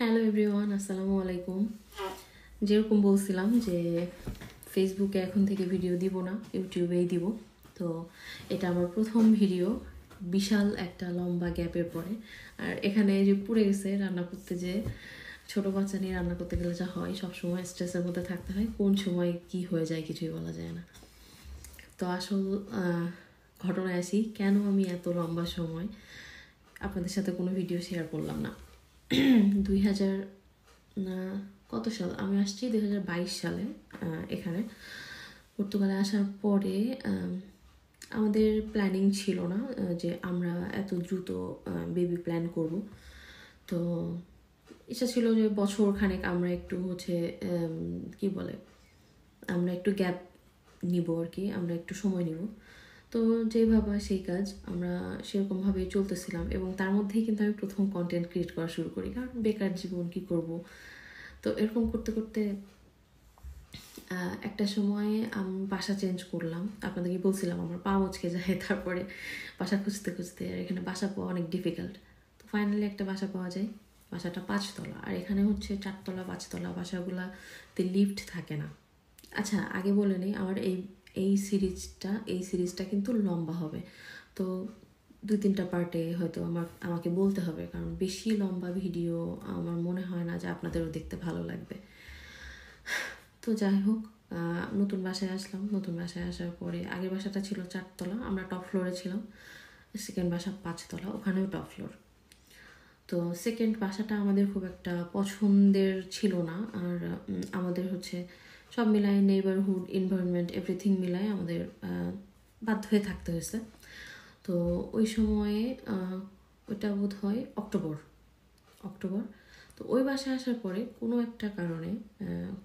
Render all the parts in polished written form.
Hello everyone, আসসালামু আলাইকুম। যেরকম বলছিলাম যে ফেসবুকে এখন থেকে ভিডিও দিব না, ইউটিউবেই দিব। তো এটা আমার প্রথম ভিডিও, বিশাল একটা লম্বা গ্যাপের পরে। আর এখানে যে পুড়ে গেছে রান্না করতে, যে ছোটো বাচ্চা নিয়ে রান্না করতে গেলে যা হয়, সবসময় স্ট্রেসের মধ্যে থাকতে হয়, কোন সময় কি হয়ে যায় কিছুই বলা যায় না। তো আসল ঘটনায় আসি, কেন আমি এত লম্বা সময় আপনাদের সাথে কোনো ভিডিও শেয়ার করলাম না। 2000 কত সাল আমি আসছি, 2022 সালে এখানে পর্তুগালে আসার পরে আমাদের প্ল্যানিং ছিল না যে আমরা এত দ্রুত বেবি প্ল্যান করব। তো ইচ্ছা ছিল যে বছর খানেক আমরা একটু কি বলে, আমরা একটু গ্যাপ নিব আর কি, আমরা একটু সময় নিব। তো যেভাবে সেই কাজ আমরা সেরকমভাবেই চলতেছিলাম, এবং তার মধ্যেই কিন্তু আমি প্রথম কন্টেন্ট ক্রিয়েট করা শুরু করি, কারণ বেকার জীবন কি করব। তো এরকম করতে করতে একটা সময়ে আমি বাসা চেঞ্জ করলাম। আপনাদেরকে বলছিলাম আমার পা মুচকে যায়, তারপরে বাসা খুঁজতে খুঁজতে, আর এখানে বাসা পাওয়া অনেক ডিফিকাল্ট। তো ফাইনালি একটা বাসা পাওয়া যায়, বাসাটা 5 তলা, আর এখানে হচ্ছে 4 তলা 5 তলা বাসাগুলাতে লিফট থাকে না। আচ্ছা, আগে বলে নেই, আমার এই সিরিজটা কিন্তু লম্বা হবে। তো 2-3টা পার্টে হয়তো আমাকে বলতে হবে, কারণ বেশি লম্বা ভিডিও আমার মনে হয় না যে আপনাদেরও দেখতে ভালো লাগবে। তো যাই হোক, নতুন বাসায় আসলাম। নতুন বাসায় আসার পরে, আগের বাসাটা ছিল 4 তলা, আমরা টপ ফ্লোরে ছিলাম। সেকেন্ড বাসা 5 তলা, ওখানেও টপ ফ্লোর। তো সেকেন্ড বাসাটা আমাদের খুব একটা পছন্দের ছিল না। আর আমাদের সব মিলায়, নেইবারহুড, এনভায়রনমেন্ট, এভরিথিং মিলায় আমাদের বাধ্য হয়ে থাকতে হয়েছে। তো ওই সময়ে ওইটা বোধ হয় অক্টোবর। তো ওই বাসায় আসার পরে কোনো একটা কারণে,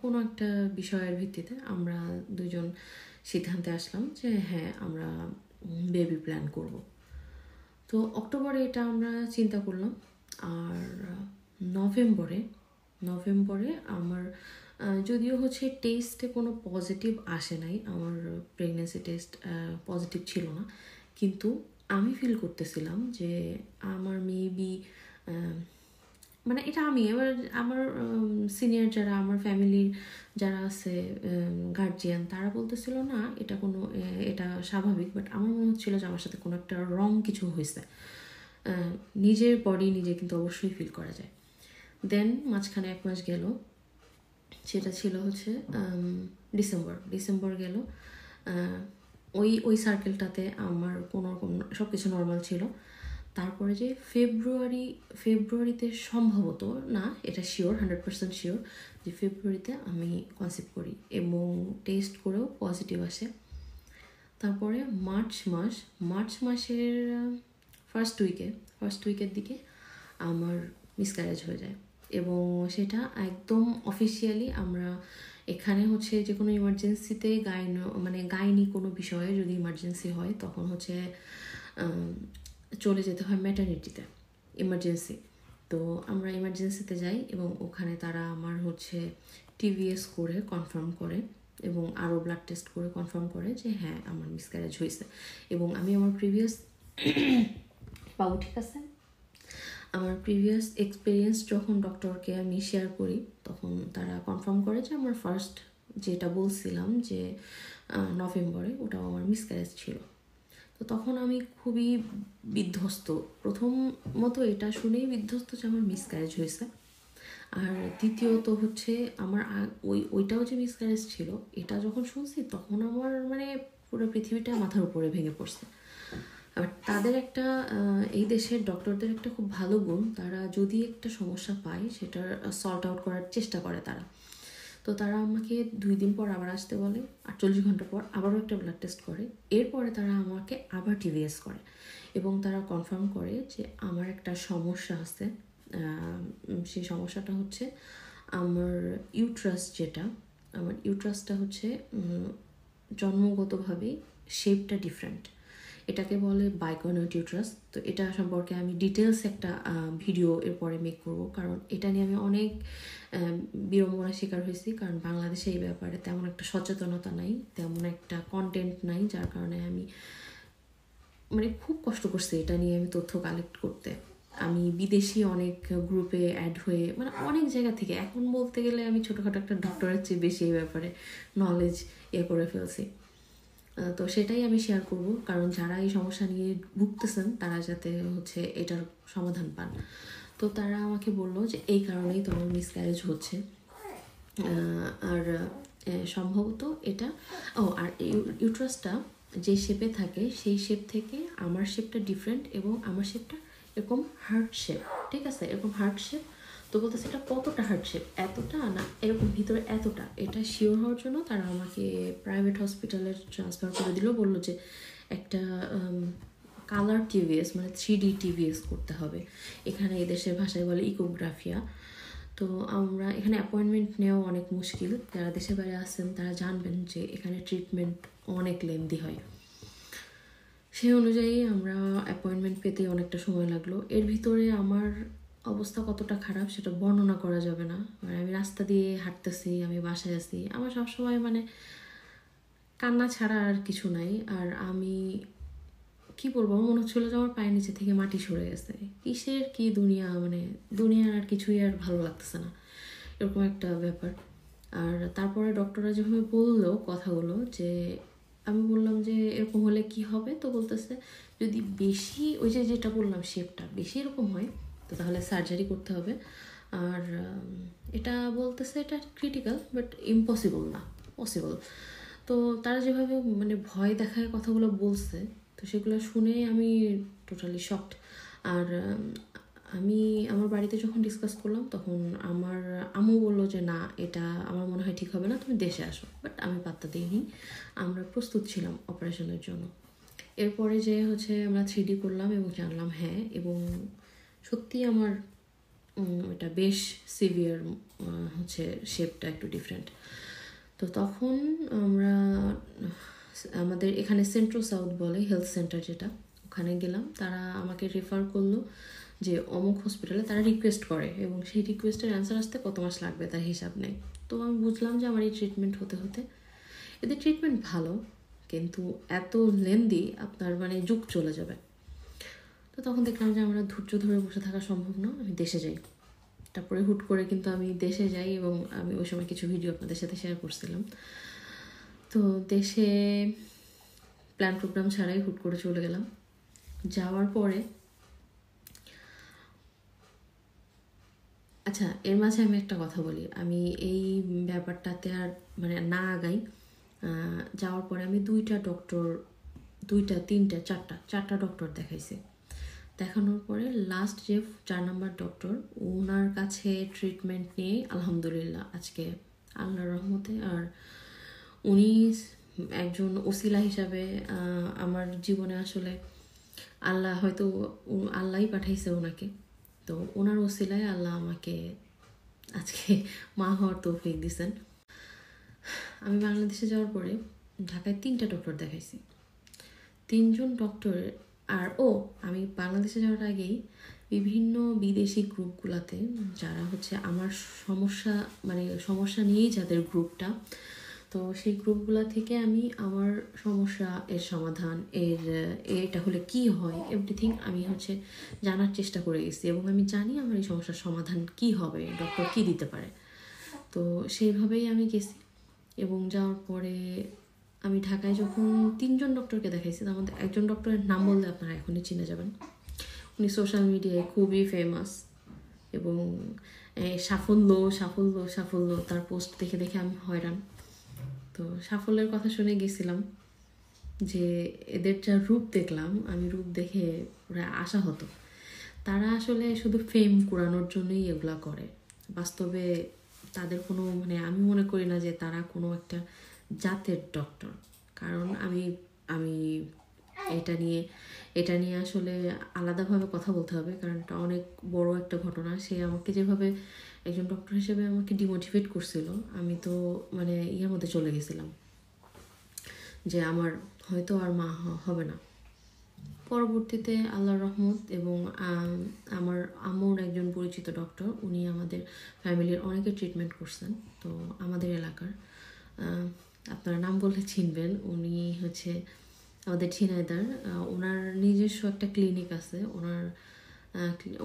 কোনো একটা বিষয়ের ভিত্তিতে আমরা দুজন সিদ্ধান্তে আসলাম যে হ্যাঁ, আমরা বেবি প্ল্যান করব। তো অক্টোবরে এটা আমরা চিন্তা করলাম। আর নভেম্বরে আমার যদিও টেস্টে কোনো পজিটিভ আসে নাই, আমার প্রেগনেন্সি টেস্ট পজিটিভ ছিল না, কিন্তু আমি ফিল করতেছিলাম যে আমার মেবি, মানে এটা আমি এবার আমার সিনিয়র যারা, আমার ফ্যামিলির যারা আছে গার্জিয়ান, তারা বলতেছিল না এটা স্বাভাবিক, বাট আমার মনে হচ্ছিল যে আমার সাথে কোনো একটা রং কিছু হয়েছে। নিজের বডি নিজে কিন্তু অবশ্যই ফিল করা যায়। দেন মাঝখানে 1 মাস গেল, সেটা ছিল ডিসেম্বর গেল। ওই সার্কেলটাতে আমার কোনো রকম সব কিছু নর্মাল ছিল। তারপরে যে ফেব্রুয়ারিতে সম্ভবত, না এটা শিওর, 100% শিওর যে ফেব্রুয়ারিতে আমি কনসিভ করি, এবং টেস্ট করেও পজিটিভ আসে। তারপরে মার্চ মাসের ফার্স্ট উইকের দিকে আমার মিসক্যারেজ হয়ে যায়, এবং সেটা একদম অফিসিয়ালি আমরা এখানে যে কোনো ইমার্জেন্সিতে গাইনি কোনো বিষয়ে যদি ইমার্জেন্সি হয়, তখন চলে যেতে হয় ম্যাটারনিটিতে, ইমার্জেন্সি। তো আমরা ইমার্জেন্সিতে যাই, এবং ওখানে তারা আমার টিভিএস করে কনফার্ম করে, এবং আরও ব্লাড টেস্ট করে কনফার্ম করে যে হ্যাঁ, আমার মিসক্যারেজ হয়েছে। এবং আমি আমার প্রিভিয়াস পাবো, ঠিক আছে, আমার প্রিভিয়াস এক্সপিরিয়েন্স যখন ডক্টরকে আমি শেয়ার করি, তখন তারা কনফার্ম করে যে আমার ফার্স্ট যেটা বলছিলাম যে নভেম্বরে, ওটাও আমার মিসক্যারেজ ছিল। তো তখন আমি খুবই বিধ্বস্ত, প্রথমত এটা শুনেই বিধ্বস্ত যে আমার মিসক্যারেজ হয়েছে। আর দ্বিতীয়ত আমার ওইটাও যে মিসক্যারেজ ছিল, এটা যখন শুনছি তখন আমার পুরো পৃথিবীটা মাথার উপরে ভেঙে পড়ছে। আর তাদের একটা, এই দেশের ডক্টরদের একটা খুব ভালো গুণ, তারা যদি একটা সমস্যা পায় সেটার সর্ট আউট করার চেষ্টা করে তারা। তো তারা আমাকে 2 দিন পর আবার আসতে বলে, 48 ঘন্টা পর আবারও একটা ব্লাড টেস্ট করে, এরপরে তারা আমাকে আবার টিভিএস করে, এবং তারা কনফার্ম করে যে আমার একটা সমস্যা আছে। সেই সমস্যাটা আমার ইউট্রাসটা জন্মগতভাবেই শেপটা ডিফারেন্ট, এটাকে বলে বাইকোনয়েড ইউট্রাস। তো এটা সম্পর্কে আমি ডিটেলস একটা ভিডিও এরপরে মেক করব, কারণ এটা নিয়ে আমি অনেক বিড়ম্বনার শিকার হয়েছি, কারণ বাংলাদেশে এই ব্যাপারে তেমন একটা সচেতনতা নাই, তেমন একটা কন্টেন্ট নাই, যার কারণে আমি খুব কষ্ট করছি এটা নিয়ে আমি তথ্য কালেক্ট করতে। আমি বিদেশি অনেক গ্রুপে অ্যাড হয়ে মানে অনেক জায়গা থেকে এখন বলতে গেলে আমি ছোটোখাটো একটা ডক্টরের চেয়ে বেশি এই ব্যাপারে নলেজ করে ফেলছি। তো সেটাই আমি শেয়ার করব, কারণ যারা এই সমস্যা নিয়ে ভুগতেছেন তারা যাতে হচ্ছে এটার সমাধান পান। তো তারা আমাকে বললো যে এই কারণেই তোমার মিসক্যারেজ হচ্ছে, আর সম্ভবত এটা আর ইউট্রাসটা যে শেপে থাকে সেই শেপ থেকে আমার শেপটা ডিফারেন্ট, এবং আমার শেপটা এরকম হার্ট শেপ, ঠিক আছে, এরকম হার্ট শেপ। তো বলতেছে এটা কতটা হার্ট শেপ, এতটা না এরকম ভিতরে এতটা, এটা শিওর হওয়ার জন্য তারা আমাকে প্রাইভেট হসপিটালে ট্রান্সফার করে দিল। বললো যে একটা কালার টিভিএস মানে 3D টিভিএস করতে হবে, এখানে এদেশের ভাষায় বলে ইকোগ্রাফিয়া। তো আমরা এখানে অ্যাপয়েন্টমেন্ট নেওয়া অনেক মুশকিল, যারা দেশের বাইরে আসছেন তারা জানবেন যে এখানে ট্রিটমেন্ট অনেক লেন্দি হয়। সেই অনুযায়ী আমরা অ্যাপয়েন্টমেন্ট পেতে অনেকটা সময় লাগলো। এর ভিতরে আমার অবস্থা কতটা খারাপ সেটা বর্ণনা করা যাবে না। মানে আমি রাস্তা দিয়ে হাঁটতেছি, আমি বাসায় আছি, আমার সবসময় মানে কান্না ছাড়া আর কিছু নাই। আর আমি কি বলবো, আমার মনে হচ্ছিলো যে আমার পায়ের নিচে থেকে মাটি সরে গেছে, কিসের কি দুনিয়া, মানে দুনিয়ার আর কিছুই আর ভালো লাগতেছে না, এরকম একটা ব্যাপার। আর তারপরে ডক্টররা যেভাবে বললো কথাগুলো, যে আমি বললাম যে এরকম হলে কি হবে, তো বলতেছে যদি বেশি ওই যে যেটা বললাম শেপটা বেশি এরকম হয় তো তাহলে সার্জারি করতে হবে। আর এটা বলতেছে এটা ক্রিটিক্যাল বাট ইম্পসিবল না, পসিবল। তো তারা যেভাবে মানে ভয় দেখায় কথাগুলো বলছে, তো সেগুলো শুনে আমি টোটালি শকড। আর আমি আমার বাড়িতে যখন ডিসকাস করলাম তখন আমার আম্মু বললো যে না, এটা আমার মনে হয় ঠিক হবে না, তুমি দেশে আসো। বাট আমি পাত্তা দিইনি, আমরা প্রস্তুত ছিলাম অপারেশনের জন্য। এরপরে যে হচ্ছে আমরা 3D করলাম এবং জানলাম হ্যাঁ, এবং সত্যি আমার এটা বেশ সিভিয়ার, হচ্ছে শেপটা একটু ডিফারেন্ট। তো তখন আমরা আমাদের এখানে সেন্ট্রো সাউথ বলে হেলথ সেন্টার যেটা, ওখানে গেলাম। তারা আমাকে রেফার করলো যে অমুক হসপিটালে, তারা রিকোয়েস্ট করে এবং সেই রিকোয়েস্টের অ্যান্সার আসতে কত মাস লাগবে তার হিসাব নেই। তো আমি বুঝলাম যে আমার এই ট্রিটমেন্ট হতে হতে, এদের ট্রিটমেন্ট ভালো কিন্তু এত লেন্দি, আপনার মানে যুগ চলে যাবে। তো তখন দেখলাম যে আমরা ধৈর্য ধরে বসে থাকা সম্ভব না, আমি দেশে যাই। তারপরে হুট করে কিন্তু আমি দেশে যাই, এবং আমি ওই সময় কিছু ভিডিও আপনাদের সাথে শেয়ার করছিলাম। তো দেশে প্ল্যান প্রোগ্রাম ছাড়াই হুট করে চলে গেলাম। যাওয়ার পরে আচ্ছা, এর মাঝে আমি একটা কথা বলি, আমি এই ব্যাপারটাতে আর মানে না আগাই। যাওয়ার পরে আমি চারটা ডক্টর দেখাইছি। দেখানোর পরে লাস্ট যে 4 নম্বর ডক্টর, ওনার কাছে ট্রিটমেন্ট নিয়ে আলহামদুলিল্লাহ আজকে আল্লাহর রহমতে, আর উনি একজন ওসিলা হিসাবে আমার জীবনে আসলে আল্লাহ হয়তো আল্লাহই পাঠাইছে ওনাকে। তো ওনার ওসিলায় আল্লাহ আমাকে আজকে মা হওয়ার তৌফিক দিয়েছেন। আমি বাংলাদেশে যাওয়ার পরে ঢাকায় 3টা ডক্টর দেখাইছি, 3জন ডক্টরের। আর আমি বাংলাদেশে যাওয়ার আগেই বিভিন্ন বিদেশি গ্রুপগুলোতে যারা হচ্ছে আমার সমস্যা নিয়েই যাদের গ্রুপটা, তো সেই গ্রুপগুলো থেকে আমি আমার সমস্যা এর সমাধান এটা হলে কি হয় এভরিথিং আমি হচ্ছে জানার চেষ্টা করে গেছি, এবং আমি জানি আমার এই সমস্যার সমাধান কি হবে, ডক্টর কি দিতে পারে। তো সেইভাবেই আমি গেছি, এবং যাওয়ার পরে আমি ঢাকায় যখন 3জন ডক্টরকে দেখাইছি, তার মধ্যে একজন ডক্টরের নাম বললে আপনারা এখনই চিনে যাবেন। উনি সোশ্যাল মিডিয়ায় খুবই ফেমাস, এবং সাফল্য সাফল্য সাফল্য তার পোস্ট দেখে দেখে আমি হয়রান। তো সাফল্যের কথা শুনে গেছিলাম, যে এদের যা রূপ দেখলাম, আমি রূপ দেখে পুরো আশা হতো তারা আসলে শুধু ফেম কুড়ানোর জন্যই এগুলা করে। বাস্তবে তাদের কোনো মানে আমি মনে করি না যে তারা কোনো একটা জাতের ডক্টর। কারণ আমি আমি এটা নিয়ে আসলে আলাদাভাবে কথা বলতে হবে, কারণ এটা অনেক বড় একটা ঘটনা। সে আমাকে যেভাবে একজন ডক্টর হিসেবে আমাকে ডিমোটিভেট করছিল, আমি তো মানে ইয়ের মধ্যে চলে গেছিলাম যে আমার হয়তো আর মা হবে না। পরবর্তীতে আল্লাহর রহমত এবং আমার আম্মুর একজন পরিচিত ডক্টর, উনি আমাদের ফ্যামিলির অনেকে ট্রিটমেন্ট করছেন। তো আমাদের এলাকার, আপনারা নাম বললে চিনবেন, উনি হচ্ছে আমাদের ঝিনাইদার। ওনার নিজস্ব একটা ক্লিনিক আছে, ওনার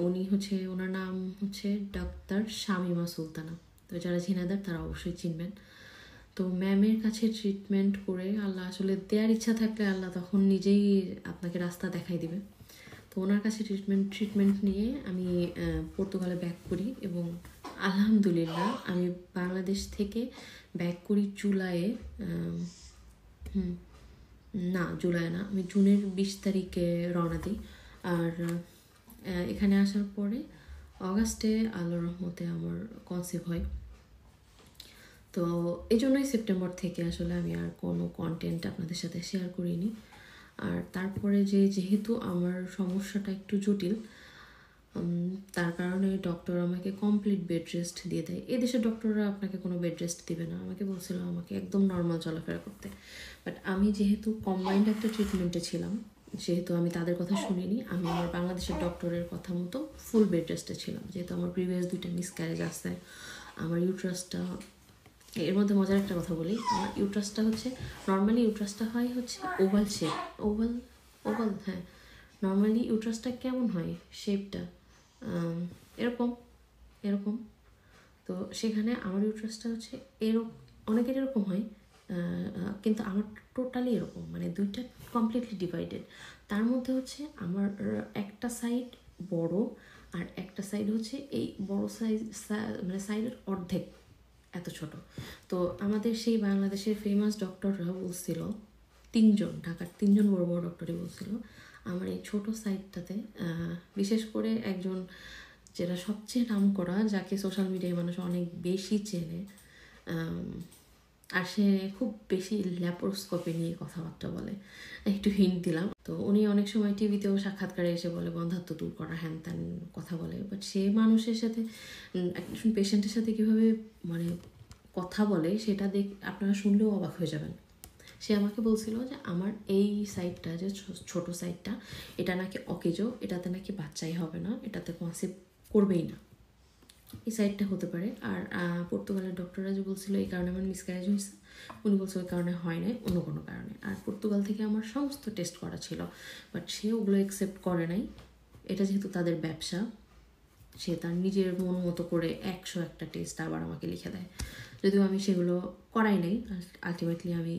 উনি হচ্ছে, ওনার নাম হচ্ছে ডাক্তার শামিমা সুলতানা। তো যারা ঝিনাইদার তারা অবশ্যই চিনবেন। তো ম্যামের কাছে ট্রিটমেন্ট করে আল্লাহ আসলে দেওয়ার ইচ্ছা থাকলে আল্লাহ তখন নিজেই আপনাকে রাস্তা দেখাই দিবে। তো ওনার কাছে ট্রিটমেন্ট নিয়ে আমি পর্তুগালে ব্যাক করি এবং আলহামদুলিল্লাহ আমি বাংলাদেশ থেকে ব্যাক করি জুলাইয়ে, না জুলাই না, আমি জুনের 20 তারিখে রওনা দিই। আর এখানে আসার পরে অগাস্টে আল্লাহর রহমতে আমার কনসিভ হয়। তো এই জন্যই সেপ্টেম্বর থেকে আসলে আমি আর কোনো কন্টেন্ট আপনাদের সাথে শেয়ার করিনি। আর তারপরে যেহেতু আমার সমস্যাটা একটু জটিল, তার কারণে ডক্টর আমাকে কমপ্লিট বেড রেস্ট দিয়ে দেয়। এদেশের ডক্টররা আপনাকে কোনো বেড রেস্ট দেবে না, আমাকে বলছিল আমাকে একদম নর্মাল চলাফেরা করতে। বাট আমি যেহেতু কম্বাইন্ড একটা ট্রিটমেন্টে ছিলাম, যেহেতু আমি তাদের কথা শুনিনি, আমি আমার বাংলাদেশের ডক্টরের কথা মতো ফুল বেড রেস্টে ছিলাম। যেহেতু আমার প্রিভিয়াস 2টা মিসক্যারেজ আসছে, আমার ইউট্রাসটা, এর মধ্যে মজার একটা কথা বলি, আমার ইউট্রাসটা হচ্ছে নর্মালি ইউট্রাসটা হয় হচ্ছে ওভাল শেপ, ওভাল হ্যাঁ। নর্মালি ইউট্রাসটা কেমন হয় শেপটা, এরকম এরকম। তো সেখানে আমার ইউট্রাসটা হচ্ছে অনেকের এরকম হয়, কিন্তু আমার টোটালি এরকম, মানে 2টা কমপ্লিটলি ডিভাইডেড। তার মধ্যে হচ্ছে আমার একটা সাইড বড় আর একটা সাইড হচ্ছে এই বড় সাইজ, মানে সাইডের অর্ধেক এত ছোট। তো আমাদের সেই বাংলাদেশের ফেমাস ডক্টররা বলছিল, 3জন ঢাকার 3জন বড় বড় ডক্টরই বলছিল আমার এই ছোট সাইডটাতে, বিশেষ করে একজন যেটা সবচেয়ে নাম করা, যাকে সোশ্যাল মিডিয়ায় মানুষ অনেক বেশি চেনে, আর সে খুব বেশি ল্যাপারোস্কোপি নিয়ে কথাবার্তা বলে, একটু হিন্ট দিলাম। তো উনি অনেক সময় টিভিতেও সাক্ষাৎকারে এসে বলে বন্ধাত্ব দূর করা হ্যান ত্যান কথা বলে। বাট সে মানুষের সাথে, একজন পেশেন্টের সাথে কীভাবে মানে কথা বলে সেটা আপনারা শুনলেও অবাক হয়ে যাবেন। সে আমাকে বলছিল যে আমার এই সাইডটা, যে ছোট সাইডটা, এটা নাকি অকেজো, এটাতে নাকি বাচ্চাই হবে না, এটাতে কনসিভ করবেই না, এই সাইডটা হতে পারে। আর পর্তুগালের ডক্টররা যে বলছিল এই কারণে আমার মিসক্যারেজ হয়েছে, উনি বলছে ওই কারণে হয় নাই, অন্য কোনো কারণে। আর পর্তুগাল থেকে আমার সমস্ত টেস্ট করা ছিল, বাট সে ওগুলো অ্যাকসেপ্ট করে নাই। এটা যেহেতু তাদের ব্যবসা, সে তার নিজের মন মতো করে 101টা টেস্ট আবার আমাকে লিখে দেয়, যদিও আমি সেগুলো করাই নাই। আলটিমেটলি আমি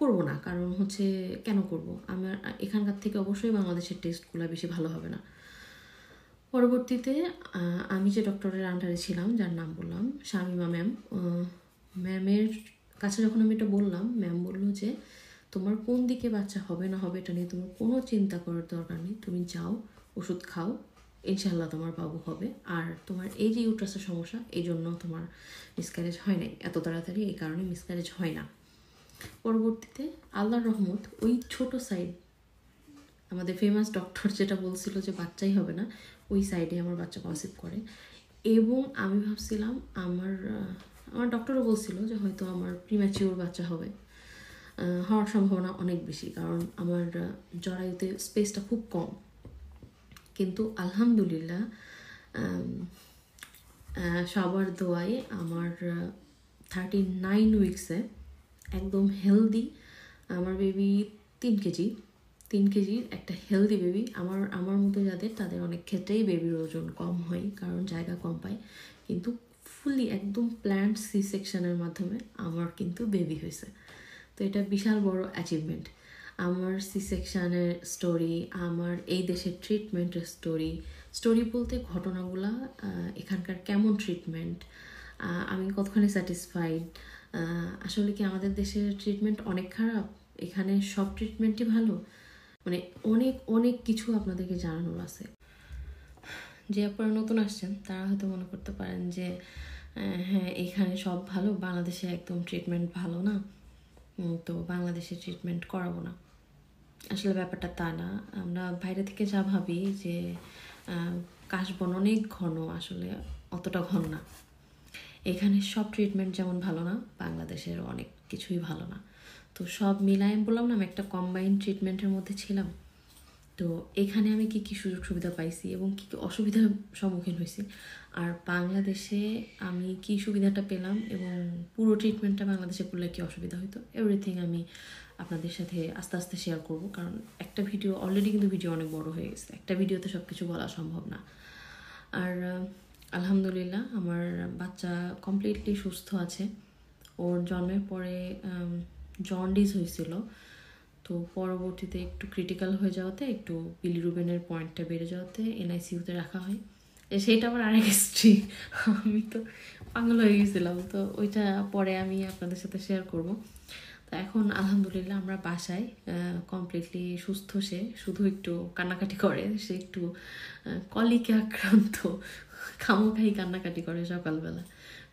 করবো না, কারণ হচ্ছে কেন করব, আমার এখানকার থেকে অবশ্যই বাংলাদেশের টেস্টগুলো বেশি ভালো হবে না। পরবর্তীতে আমি যে ডক্টরের আন্ডারে ছিলাম, যার নাম বললাম শামিমা ম্যাম, ম্যামের কাছে যখন আমি এটা বললাম, ম্যাম বললো যে তোমার কোন দিকে বাচ্চা হবে না হবে এটা নিয়ে তোমার কোনো চিন্তা করার দরকার নেই, তুমি যাও ওষুধ খাও, ইনশাল্লাহ তোমার বাবু হবে। আর তোমার এই যে ইউট্রাসের সমস্যা, এই জন্য তোমার মিসক্যারেজ হয় নাই এত তাড়াতাড়ি, এই কারণে মিসক্যারেজ হয় না। পরবর্তীতে আল্লাহর রহমত, ওই ছোট সাইড আমাদের ফেমাস ডক্টর যেটা বলছিল যে বাচ্চাই হবে না, ওই সাইডে আমার বাচ্চা কনসিভ করে। এবং আমি ভাবছিলাম আমার ডক্টরও বলছিল যে হয়তো আমার প্রিম্যাচিওর বাচ্চা হবে, হওয়ার সম্ভাবনা অনেক বেশি, কারণ আমার জরায়ুতে স্পেসটা খুব কম। কিন্তু আলহামদুলিল্লাহ সবার দোয়ায় আমার 39 উইক্সে একদম হেলদি আমার বেবি, 3 কেজির একটা হেলদি বেবি। আমার মতো যাদের, তাদের অনেক ক্ষেত্রেই বেবির ওজন কম হয় কারণ জায়গা কম পায়, কিন্তু ফুলি একদম প্ল্যান্ড সি সেকশনের মাধ্যমে আমার কিন্তু বেবি হয়েছে। তো এটা বিশাল বড় অ্যাচিভমেন্ট। আমার সি সেকশনের স্টোরি, আমার এই দেশের ট্রিটমেন্টের স্টোরি বলতে ঘটনাগুলা, এখানকার কেমন ট্রিটমেন্ট, আমি কতখানি স্যাটিসফাইড, আসলে কি আমাদের দেশের ট্রিটমেন্ট অনেক খারাপ, এখানে সব ট্রিটমেন্টই ভালো, মানে অনেক অনেক কিছু আপনাদেরকে জানানোর আছে। যে আপনারা নতুন আসছেন তারা হয়তো মনে করতে পারেন যে হ্যাঁ এখানে সব ভালো, বাংলাদেশে একদম ট্রিটমেন্ট ভালো না, তো বাংলাদেশে ট্রিটমেন্ট করাবো না। আসলে ব্যাপারটা তা না। আমরা বাইরে থেকে যা ভাবি যে কাশবন অনেক ঘন, আসলে অতটা ঘন না। এখানে সব ট্রিটমেন্ট যেমন ভালো না, বাংলাদেশের অনেক কিছুই ভালো না। তো সব মিলায় বললাম না, আমি একটা কম্বাইন্ড ট্রিটমেন্টের মধ্যে ছিলাম। তো এখানে আমি কী কী সুযোগ সুবিধা পাইছি এবং কী কী অসুবিধার সম্মুখীন হয়েছি, আর বাংলাদেশে আমি কী সুবিধাটা পেলাম এবং পুরো ট্রিটমেন্টটা বাংলাদেশে করলে কী অসুবিধা হতো, এভরিথিং আমি আপনাদের সাথে আস্তে আস্তে শেয়ার করব, কারণ একটা ভিডিও অলরেডি কিন্তু ভিডিও অনেক বড় হয়ে গেছে, একটা ভিডিওতে সব কিছু বলা সম্ভব না। আর আলহামদুলিল্লাহ আমার বাচ্চা কমপ্লিটলি সুস্থ আছে। ওর জন্মের পরে জন্ডিস হয়েছিল, তো পরবর্তীতে একটু ক্রিটিক্যাল হয়ে যাওয়াতে, একটু বিলিরুবিনের পয়েন্টটা বেড়ে যাওয়াতে এনআইসিউতে রাখা হয়। সেইটা আবার আরেক হিস্ট্রি, আমি তো পাগল হয়ে গেছিলাম, তো ওইটা পরে আমি আপনাদের সাথে শেয়ার করব। তো এখন আলহামদুলিল্লাহ আমরা বাসায়, কমপ্লিটলি সুস্থ। সে শুধু একটু কান্নাকাটি করে, সে একটু কলিকে আক্রান্ত, খামোখাই কান্নাকাটি করে সকালবেলা।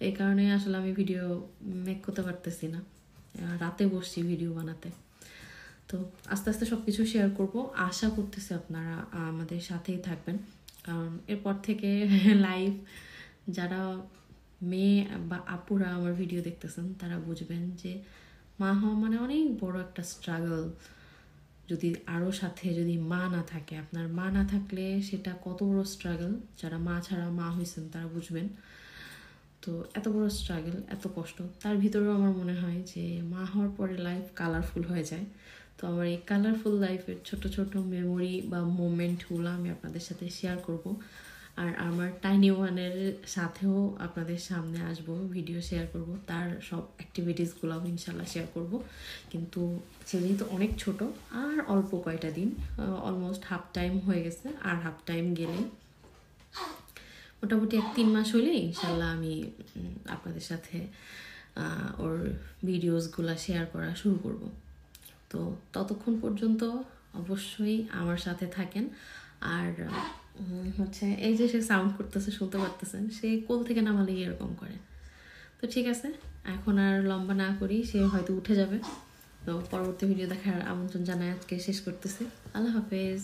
এই কারণে আসলে আমি ভিডিও মেক করতে পারতেছি না, রাতে বসছি ভিডিও বানাতে। তো আস্তে আস্তে সব কিছু শেয়ার করব, আশা করতেছি আপনারা আমাদের সাথেই থাকবেন, কারণ এরপর থেকে লাইভ যারা মেয়ে বা আপুরা আমার ভিডিও দেখতেছেন তারা বুঝবেন যে মা হওয়া মানে অনেক বড় একটা স্ট্রাগল। যদি আরও সাথে যদি মা না থাকে, আপনার মা না থাকলে সেটা কত বড় স্ট্রাগল, যারা মা ছাড়া মা হয়েছেন তারা বুঝবেন। তো এত বড় স্ট্রাগল, এত কষ্ট, তার ভিতরেও আমার মনে হয় যে মা হওয়ার পরে লাইফ কালারফুল হয়ে যায়। তো আমার এই কালারফুল লাইফের ছোট ছোট মেমোরি বা মোমেন্টগুলো আমি আপনাদের সাথে শেয়ার করব। আর আমার টাইনি ওয়ানের সাথেও আপনাদের সামনে আসব, ভিডিও শেয়ার করব, তার সব অ্যাক্টিভিটিসগুলো আমি ইনশাল্লাহ শেয়ার করব। কিন্তু সে যেহেতু অনেক ছোট, আর অল্প কয়টা দিন, অলমোস্ট হাফ টাইম হয়ে গেছে, আর হাফ টাইম গেলেই মোটামুটি 1-3 মাস হলে ইনশাল্লাহ আমি আপনাদের সাথে ওর ভিডিওসগুলো শেয়ার করা শুরু করব। তো ততক্ষণ পর্যন্ত অবশ্যই আমার সাথে থাকেন। আর হচ্ছে এই যে সে সাউন্ড করতেছে, শুনতে পারতেছেন, সে কোল থেকে নামালেই এরকম করে। তো ঠিক আছে, এখন আর লম্বা না করি, সে হয়তো উঠে যাবে। তো পরবর্তী ভিডিও দেখার আমন্ত্রণ জানাই আজকে শেষ করতেছি। আল্লাহ হাফেজ।